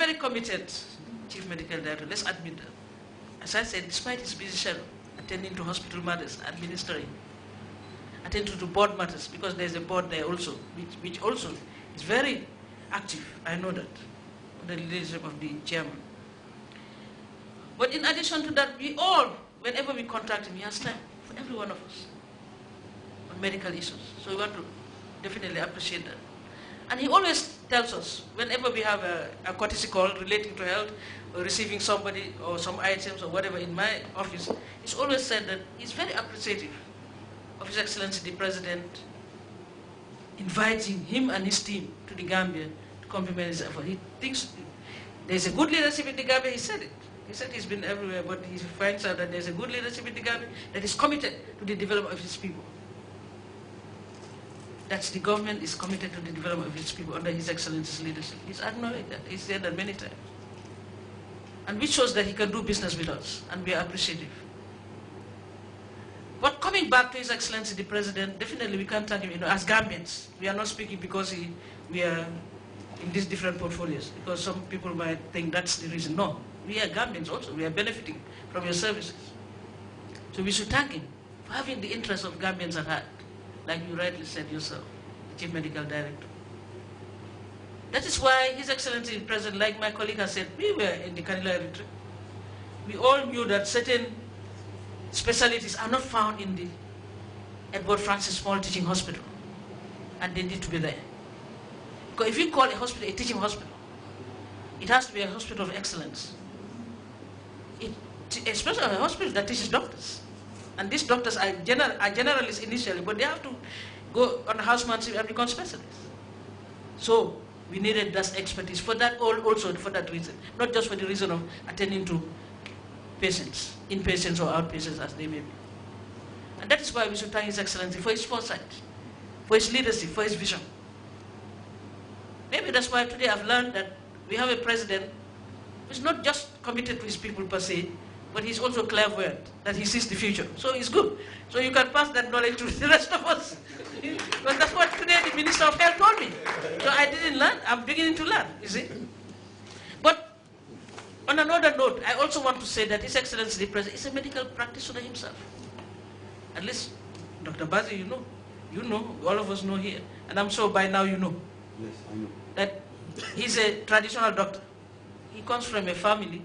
very committed chief medical director, let's admit that. As I said, despite his busy schedule, attending to hospital matters, administering, attending to board matters, because there's a board there also, which also is very active, I know that, under the leadership of the chairman. But in addition to that, we all, whenever we contact him, he has time for every one of us on medical issues. So we want to definitely appreciate that. And he always tells us, whenever we have a courtesy call relating to health, or receiving somebody or some items or whatever in my office, he's always said that he's very appreciative of His Excellency the President inviting him and his team to the Gambia to complement his effort. He thinks there's a good leadership in the Gambia. He said it. He said he's been everywhere, but he finds out that there's a good leadership in the Gambia that is committed to the development of his people. That's the government is committed to the development of its people under His Excellency's leadership. He's acknowledged that. He's said that many times. And which shows that he can do business with us, and we are appreciative. But coming back to His Excellency the President, definitely we can't thank him, as Gambians. We are not speaking because we are in these different portfolios, because some people might think that's the reason. No, we are Gambians also. We are benefiting from your services. So we should thank him for having the interests of Gambians at heart, like you rightly said yourself, the Chief Medical Director. That is why His Excellency the President, like my colleague has said, we were in the Kanila retreat. We all knew that certain specialties are not found in the Edward Francis Small Teaching Hospital, and they need to be there. Because if you call a hospital a teaching hospital, it has to be a hospital of excellence. Especially a hospital that teaches doctors. And these doctors are generalists initially, but they have to go on housemanship and become specialists. So we needed that expertise for that, also for that reason, not just for the reason of attending to patients, inpatients or outpatients as they may be. And that is why we should thank His Excellency for his foresight, for his leadership, for his vision. Maybe that's why today I've learned that we have a president who's not just committed to his people per se, but he's also clairvoyant, that he sees the future. So it's good. So you can pass that knowledge to the rest of us. Because that's what today the Minister of Health told me. So I didn't learn, I'm beginning to learn, you see. But on another note, I also want to say that His Excellency the President is a medical practitioner himself. At least, Dr. Bazi, you know, all of us know here. And I'm sure by now you know. Yes, I know. That he's a traditional doctor. He comes from a family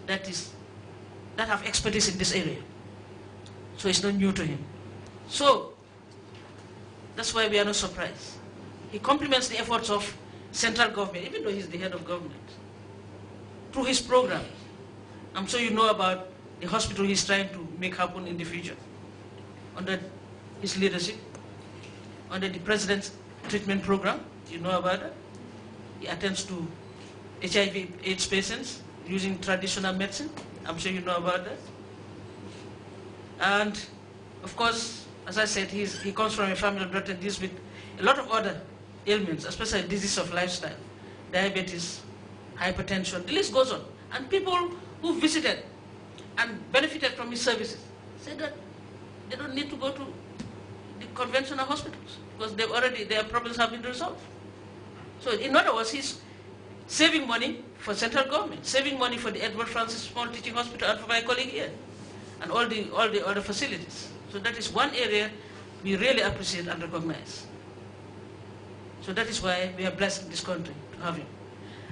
that have expertise in this area. So it's not new to him. So that's why we are not surprised. He complements the efforts of central government, even though he's the head of government, through his program. I'm sure you know about the hospital he's trying to make happen in the future. Under his leadership, under the President's treatment program, you know about that. He attends to HIV/AIDS patients using traditional medicine. I'm sure you know about that. And of course, as I said, he comes from a family that deals with a lot of other ailments, especially disease of lifestyle, diabetes, hypertension, the list goes on. And people who visited and benefited from his services said that they don't need to go to the conventional hospitals because their problems have been resolved. So in other words, he's saving money for central government, saving money for the Edward Francis Small Teaching Hospital and for my colleague here, and all the other facilities. So that is one area we really appreciate and recognize. So that is why we are blessed in this country to have him.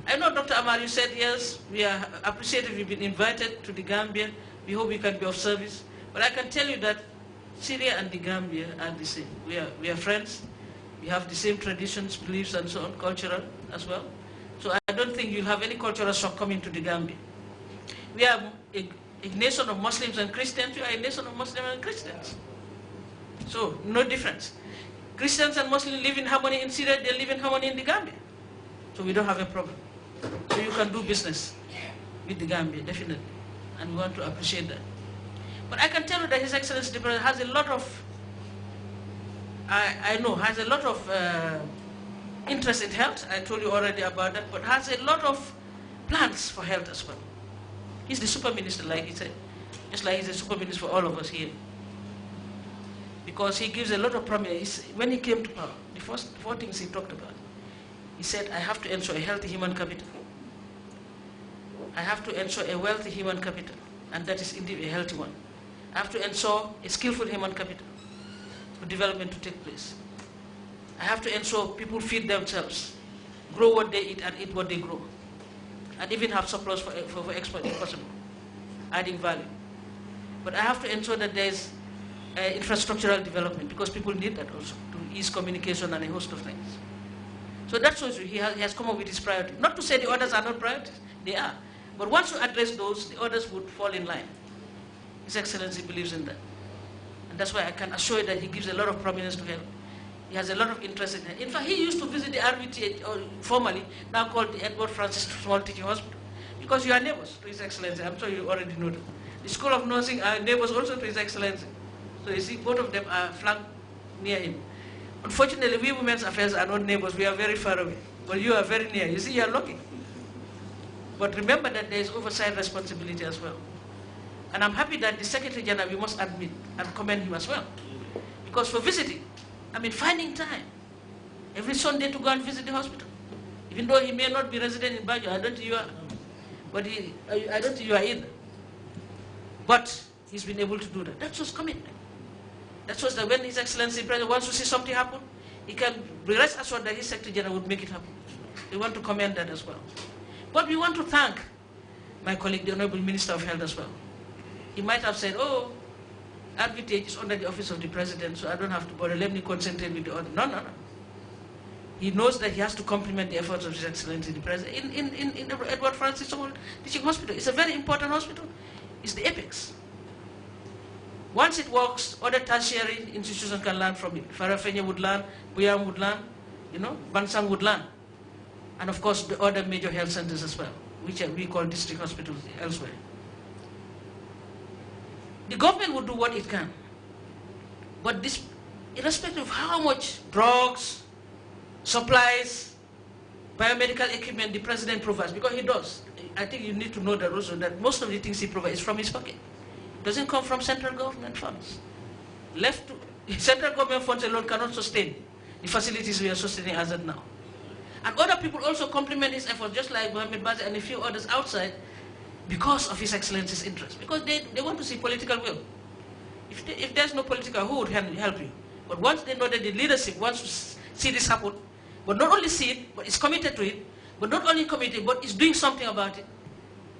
I know Dr. Amar, you said yes, we are appreciative we've been invited to the Gambia. We hope we can be of service. But I can tell you that Syria and the Gambia are the same. We are friends. We have the same traditions, beliefs, and so on, cultural as well. So I don't think you'll have any cultural shock coming to the Gambia. We are a nation of Muslims and Christians. We are a nation of Muslims and Christians. So no difference. Christians and Muslims live in harmony in Syria, they live in harmony in the Gambia. So we don't have a problem. So you can do business with the Gambia, definitely. And we want to appreciate that. But I can tell you that His Excellency the President has a lot of, has a lot of interest in health. I told you already about that, but has a lot of plans for health as well. He's the super minister, like he said, just like he's a super minister for all of us here. Because he gives a lot of promise. When he came to power, the four things he talked about, he said, I have to ensure a healthy human capital. I have to ensure a wealthy human capital, and that is indeed a healthy one. I have to ensure a skillful human capital for development to take place. I have to ensure people feed themselves, grow what they eat and eat what they grow, and even have surplus for export if possible, adding value. But I have to ensure that there is infrastructural development, because people need that also to ease communication and a host of things. So that shows you he has come up with his priority. Not to say the others are not priorities, they are. But once you address those, the others would fall in line. His Excellency believes in that. And that's why I can assure you that he gives a lot of prominence to health. He has a lot of interest in it. In fact, he used to visit the RVT, formerly, now called the Edward Francis Small Teaching Hospital, because you are neighbors to His Excellency. I'm sure you already know that. The School of Nursing are neighbors also to His Excellency. So you see, both of them are flanked near him. Unfortunately, we Women's Affairs are not neighbors. We are very far away. But you are very near. You see, you are lucky. But remember that there is oversight responsibility as well. And I'm happy that the Secretary General, we must admit and commend him as well. Because for visiting, I mean, finding time every Sunday to go and visit the hospital. Even though he may not be resident in Bajo, I don't think you are. But I don't think you are either. But he's been able to do that. That shows commitment. That shows that when His Excellency President wants to see something happen, he can rest assured that his Secretary General would make it happen. We want to commend that as well. But we want to thank my colleague, the Honorable Minister of Health as well. He might have said, oh, RVTH is under the office of the President, so I don't have to bother, let me concentrate with the other. No, no, no. He knows that he has to complement the efforts of His Excellency the President. In Edward Francis Small Teaching Hospital, it's a very important hospital. It's the apex. Once it works, other tertiary institutions can learn from it. Farafenye would learn, Buyam would learn, Bansang would learn. And of course, the other major health centers as well, which we call district hospitals elsewhere. The government will do what it can. But this, irrespective of how much drugs, supplies, biomedical equipment the President provides, because he does. I think you need to know that also, that most of the things he provides is from his pocket. It doesn't come from central government funds. Central government funds alone cannot sustain the facilities we are sustaining as of now. And other people also complement his efforts, just like Mohammed Bazi and a few others outside, because of His Excellency's interest. Because they want to see political will. If there's no political, who would help you? But once they know that the leadership wants to see this happen, but not only see it, but is committed to it, but not only committed, but is doing something about it.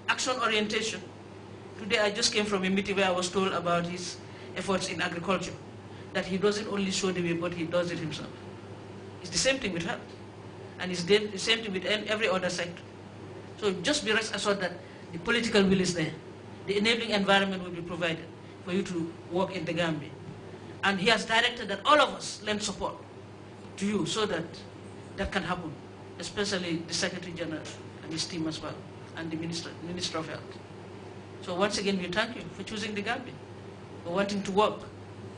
Action orientation. Today I just came from a meeting where I was told about his efforts in agriculture, that he doesn't only show the way, but he does it himself. It's the same thing with health. And it's the same thing with every other sector. So just be rest assured that the political will is there. The enabling environment will be provided for you to work in the Gambia. And he has directed that all of us lend support to you so that that can happen, especially the Secretary General and his team as well, and the Minister of Health. So once again, we thank you for choosing the Gambia, for wanting to work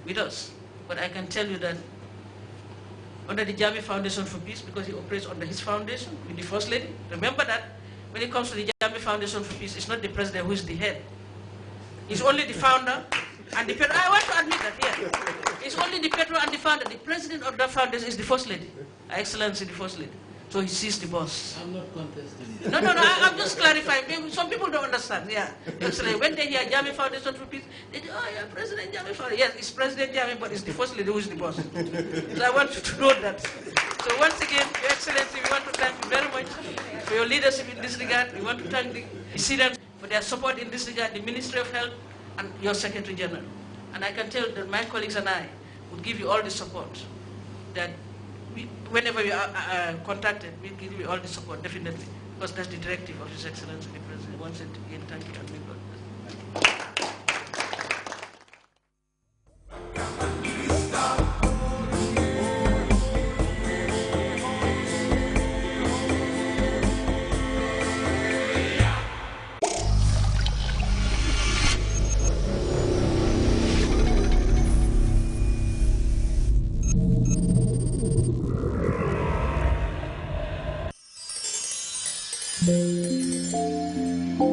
with us. But I can tell you that under the Jammeh Foundation for Peace, because he operates under his foundation with the First Lady. Remember that when it comes to the Jammeh Foundation for Peace, it's not the President who is the head. It's only the founder and the patron. I want to admit that here. It's only the patron and the founder. The President of that foundation is the First Lady, Her Excellency the First Lady. So he sees the boss. I'm not contesting. No, I'm just clarifying. Some people don't understand. Yeah. Actually, when they hear Jammeh Foundation for Peace, they say, oh yeah, President Jammeh Foundation. Yes, it's President Jammeh, but it's the First Lady who is the boss. So I want you to know that. So once again, Your Excellency, we want to thank you very much for your leadership in this regard. We want to thank the Syrians for their support in this regard, the Ministry of Health, and your Secretary General. And I can tell you that my colleagues and I would give you all the support that whenever we are contacted, we'll give you all the support, definitely, because that's the directive of His Excellency the President. Once again, thank you, and may God bless. Thank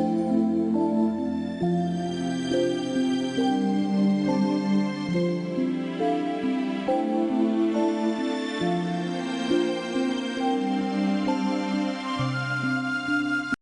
you.